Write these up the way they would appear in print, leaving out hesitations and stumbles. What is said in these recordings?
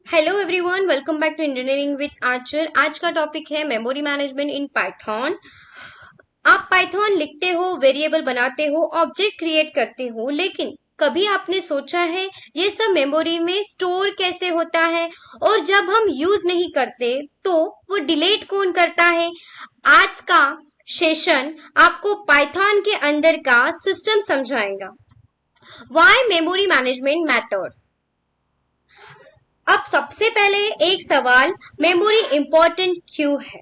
Hello everyone, welcome back to engineering with Archer. आज का topic है मेमोरी मैनेजमेंट इन पाइथन। आप Python लिखते हो, वेरिएबल बनाते हो, ऑब्जेक्ट क्रिएट करते हो, लेकिन कभी आपने सोचा है ये सब मेमोरी में स्टोर कैसे होता है? और जब हम यूज नहीं करते तो वो डिलीट कौन करता है? आज का सेशन आपको पाइथन के अंदर का सिस्टम समझाएगा। Why memory management matter. अब सबसे पहले एक सवाल, मेमोरी इंपॉर्टेंट क्यों है?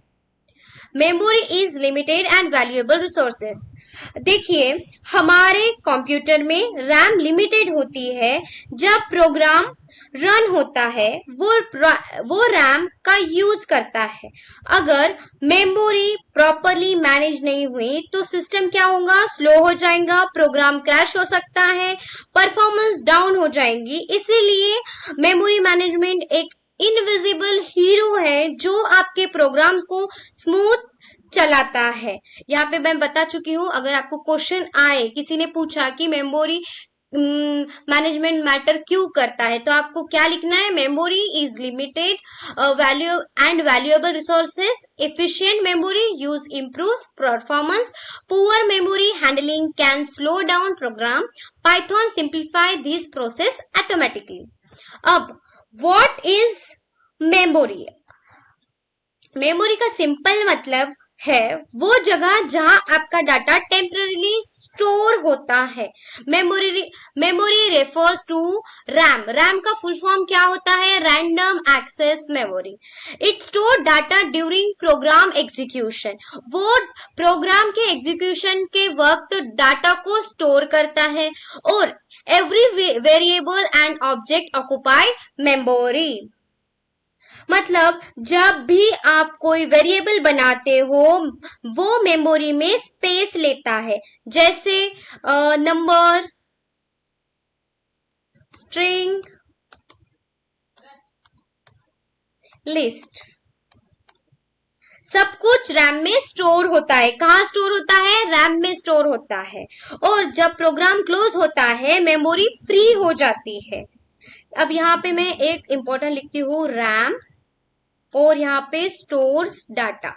Memory is limited and valuable resources. देखिए, हमारे कंप्यूटर में रैम लिमिटेड होती है। जब प्रोग्राम रन होता है वो रैम का यूज करता है। अगर मेमोरी प्रॉपरली मैनेज नहीं हुई तो सिस्टम क्या होगा? स्लो हो जाएगा, प्रोग्राम क्रैश हो सकता है, परफॉर्मेंस डाउन हो जाएंगी। इसीलिए मेमोरी मैनेजमेंट एक इनविजिबल हीरो है जो आपके प्रोग्राम्स को स्मूथ चलाता है। यहाँ पे मैं बता चुकी हूँ। अगर आपको क्वेश्चन आए, किसी ने पूछा कि मेमोरी मैनेजमेंट मैटर क्यों करता है, तो आपको क्या लिखना है? Memory is limited value and valuable resources, efficient memory use improves performance, poor memory handling can slow down program, Python simplify this process automatically. अब व्हाट इज मेमोरी? मेमोरी का सिंपल मतलब है वो जगह जहां आपका डाटा टेम्पररीली स्टोर होता है। Memory memory refers to RAM. RAM का फुल फॉर्म क्या होता है? Random access memory. It store data during program execution. वो प्रोग्राम के एग्जीक्यूशन के वक्त डाटा को स्टोर करता है। और every variable and object occupy memory. मतलब जब भी आप कोई वेरिएबल बनाते हो वो मेमोरी में स्पेस लेता है। जैसे नंबर, स्ट्रिंग, लिस्ट, सब कुछ रैम में स्टोर होता है। कहाँ स्टोर होता है? रैम में स्टोर होता है। और जब प्रोग्राम क्लोज होता है मेमोरी फ्री हो जाती है। अब यहाँ पे मैं एक इंपॉर्टेंट लिखती हूँ, रैम, और यहाँ पे स्टोर्स डाटा।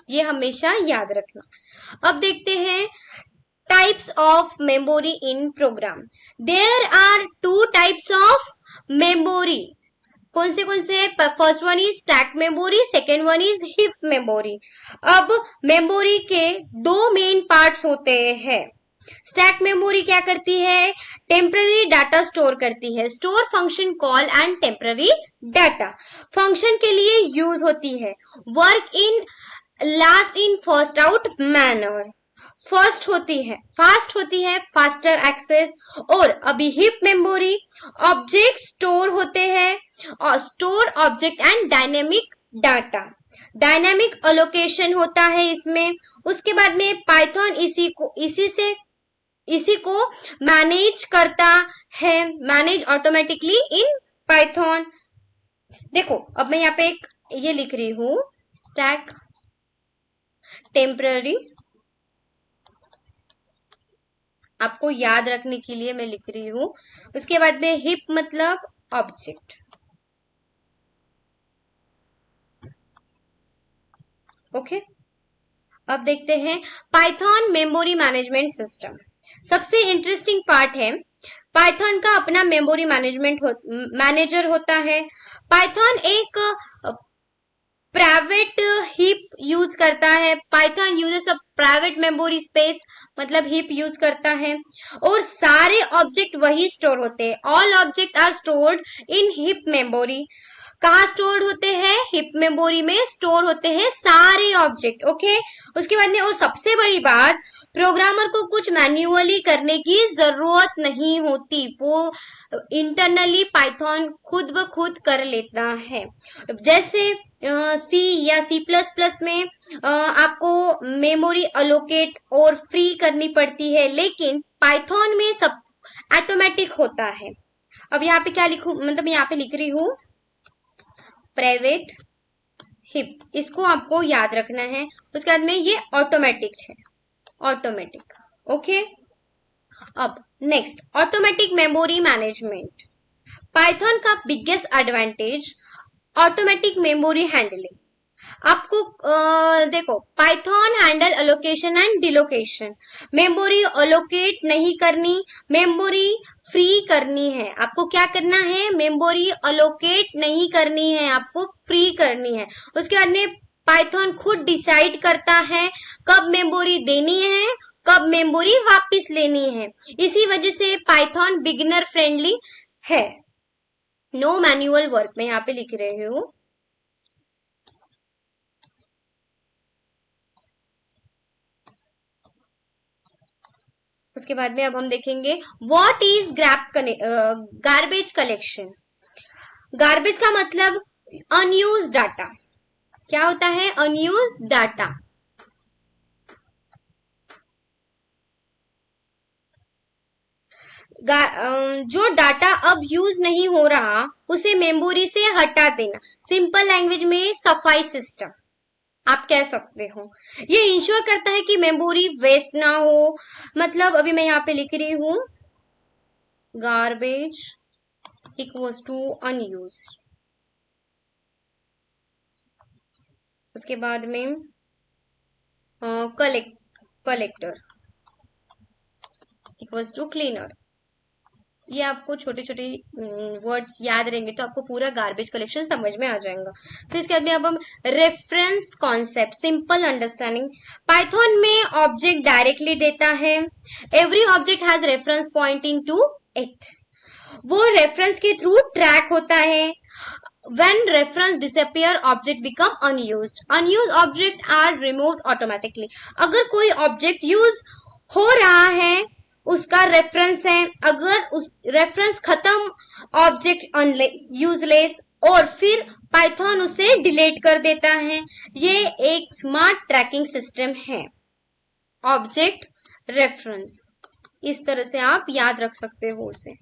ये हमेशा याद रखना। अब देखते हैं types of memory in program. There are two types of memory. कौन से? First one is stack memory, second one is heap memory. अब मेमोरी के दो मेन पार्ट्स होते हैं। स्टैक मेमोरी क्या करती है? टेम्पररी डाटा स्टोर करती है। Store function call and temporary data function के लिए यूज होती है। Work in last in first out manner. Fast होती है, फास्टर एक्सेस। और अभी हीप मेमोरी, ऑब्जेक्ट स्टोर होते हैं और store object and dynamic data. Dynamic allocation होता है इसमें। उसके बाद में पाइथन इसी को मैनेज करता है, मैनेज ऑटोमेटिकली इन पाइथन। देखो, अब मैं यहाँ पे एक ये लिख रही हूं, स्टैक टेम्पररी, आपको याद रखने के लिए मैं लिख रही हूं। उसके बाद में हिप मतलब ऑब्जेक्ट। ओके, अब देखते हैं पाइथन मेमोरी मैनेजमेंट सिस्टम। सबसे इंटरेस्टिंग पार्ट है, पाइथन का अपना मेमोरी मैनेजर होता है। पाइथन एक प्राइवेट हीप यूज करता है। Python uses a private memory space, मतलब हीप यूज करता है। और सारे ऑब्जेक्ट वही स्टोर होते हैं। All object are stored in heap memory. कहाँ स्टोर होते हैं? हीप मेमोरी में स्टोर होते हैं सारे ऑब्जेक्ट। ओके, उसके बाद में और सबसे बड़ी बात, प्रोग्रामर को कुछ मैन्युअली करने की जरूरत नहीं होती। वो इंटरनली पाइथन खुद ब खुद कर लेता है। जैसे सी या सी प्लस प्लस में आपको मेमोरी अलोकेट और फ्री करनी पड़ती है, लेकिन पाइथन में सब ऑटोमेटिक होता है। अब यहाँ पे क्या लिखूं? मतलब यहाँ पे लिख रही हूं प्राइवेट हिप, इसको आपको याद रखना है। उसके बाद में ये ऑटोमेटिक है, ऑटोमेटिक। ओके, अब next, automatic memory management. Python का biggest advantage automatic memory handling. आपको देखो, Python handle allocation and deallocation. Memory allocate नहीं करनी, मेमोरी फ्री करनी है। आपको क्या करना है, मेमोरी अलोकेट नहीं करनी है, आपको फ्री करनी है। उसके बाद में पाइथन खुद डिसाइड करता है कब मेमोरी देनी है, कब मेमोरी वापस लेनी है। इसी वजह से पाइथन बिगिनर फ्रेंडली है। नो मैनुअल वर्क में यहाँ पे लिख रही हूँ। उसके बाद में अब हम देखेंगे what is garbage collection. Garbage का मतलब अनयूज डाटा। क्या होता है, अनयूज डाटा। जो डाटा अब यूज नहीं हो रहा उसे मेमोरी से हटा देना। सिंपल लैंग्वेज में सफाई सिस्टम आप कह सकते हो। ये इंश्योर करता है कि मेमोरी वेस्ट ना हो। मतलब अभी मैं यहाँ पे लिख रही हूं, गार्बेज इक्वल्स टू अनयूज। उसके बाद में कलेक्टर इक्वल्स टू क्लीनर। ये आपको छोटे छोटे वर्ड्स याद रहेंगे तो आपको पूरा गार्बेज कलेक्शन समझ में आ जाएगा। फिर इसके बाद में अब हम reference concept, simple understanding. Python में ऑब्जेक्ट डायरेक्टली देता है। Every object has reference pointing to it. वो रेफरेंस के थ्रू ट्रैक होता है। When reference disappear, object become unused. Unused object are removed automatically. अगर कोई ऑब्जेक्ट यूज हो रहा है, उसका रेफरेंस है, अगर उस रेफरेंस खत्म, ऑब्जेक्ट यूजलेस, और फिर पाइथन उसे डिलीट कर देता है। ये एक स्मार्ट ट्रैकिंग सिस्टम है। ऑब्जेक्ट रेफरेंस, इस तरह से आप याद रख सकते हो उसे।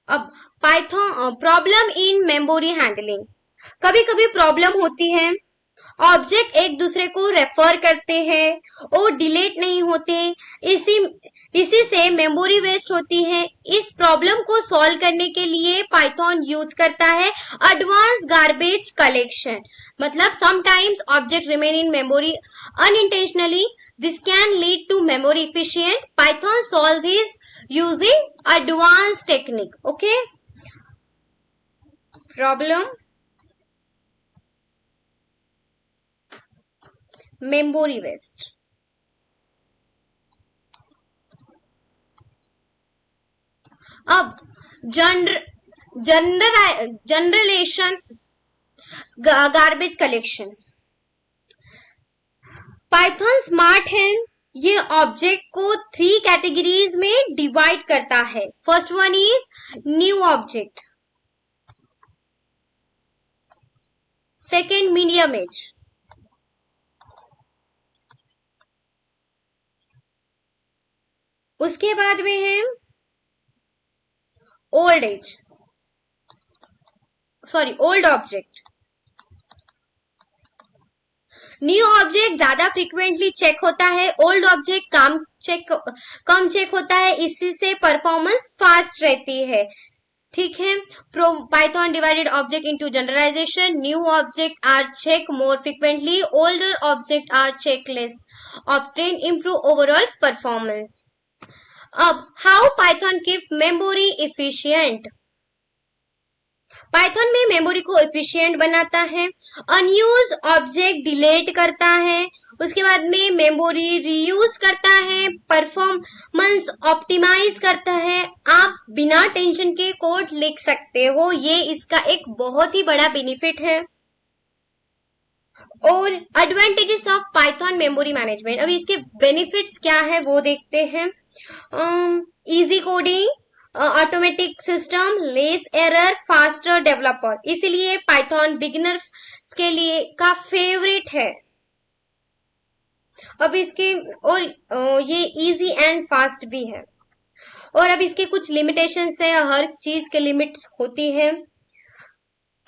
अब Python problem in memory handling. कभी कभी प्रॉब्लम होती है, ऑब्जेक्ट एक दूसरे को रेफर करते हैं और डिलीट नहीं होते। इसी से मेमोरी वेस्ट होती है। इस प्रॉब्लम को सॉल्व करने के लिए पाइथन यूज करता है एडवांस गार्बेज कलेक्शन। मतलब sometimes object remain in memory unintentionally, this can lead to memory efficient. Python solve this using advanced technique. Okay, problem memory waste. अब generation garbage collection. Python smart है, ये object को 3 categories में divide करता है। First one is new object, second medium age, उसके बाद में है old age, sorry old object. New object ज्यादा फ्रीक्वेंटली चेक होता है, ओल्ड ऑब्जेक्ट कम चेक होता है, इसी से परफॉर्मेंस फास्ट रहती है। ठीक है, Python divided object into generalization. New object are check more frequently, older object are check less, obtain improve overall performance. अब how Python keep memory efficient. Python में मेमोरी को एफिशिएंट बनाता है, अनयूज ऑब्जेक्ट डिलीट करता है, उसके बाद में मेमोरी रीयूज करता है, परफॉर्मेंस ऑप्टिमाइज करता है। आप बिना टेंशन के कोड लिख सकते हो, ये इसका एक बहुत ही बड़ा बेनिफिट है। और advantages of Python memory management. अभी इसके बेनिफिट्स क्या है वो देखते हैं। Easy coding, automatic system, less error, faster developer. इसीलिए पाइथन बिगिनर्स के लिए का फेवरेट है। अब इसके और ये इजी एंड फास्ट भी है। और अब इसके कुछ लिमिटेशंस है, हर चीज के लिमिट्स होती है,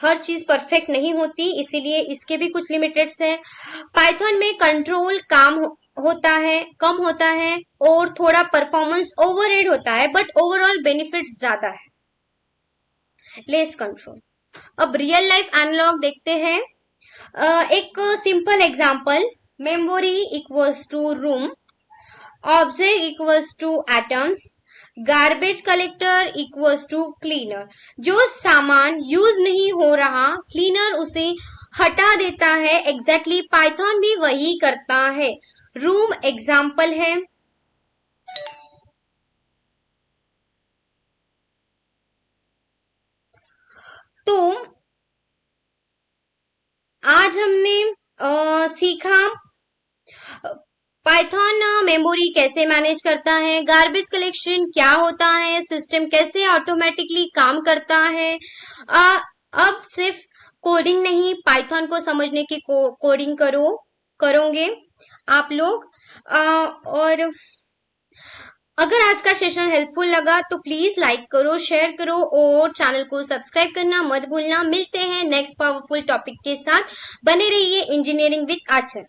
हर चीज परफेक्ट नहीं होती, इसीलिए इसके भी कुछ लिमिटेड्स हैं। पाइथन में कंट्रोल काम होता है, कम होता है और थोड़ा परफॉर्मेंस ओवरहेड होता है, बट ओवरऑल बेनिफिट्स ज्यादा है, लेस कंट्रोल। अब रियल लाइफ एनालॉग देखते हैं। एक simple example, memory equals to room, object equals to atoms, garbage collector equals to cleaner. जो सामान यूज नहीं हो रहा, क्लीनर उसे हटा देता है। एग्जैक्टली पाइथन भी वही करता है। रूम एग्जाम्पल है। तो आज हमने सीखा पाइथन मेमोरी कैसे मैनेज करता है, गार्बेज कलेक्शन क्या होता है, सिस्टम कैसे ऑटोमेटिकली काम करता है। अब सिर्फ कोडिंग नहीं, पाइथन को समझने की कोडिंग करोगे आप लोग। और अगर आज का सेशन हेल्पफुल लगा तो प्लीज लाइक करो, शेयर करो और चैनल को सब्सक्राइब करना मत भूलना। मिलते हैं नेक्स्ट पावरफुल टॉपिक के साथ। बने रहिए इंजीनियरिंग विद आचर।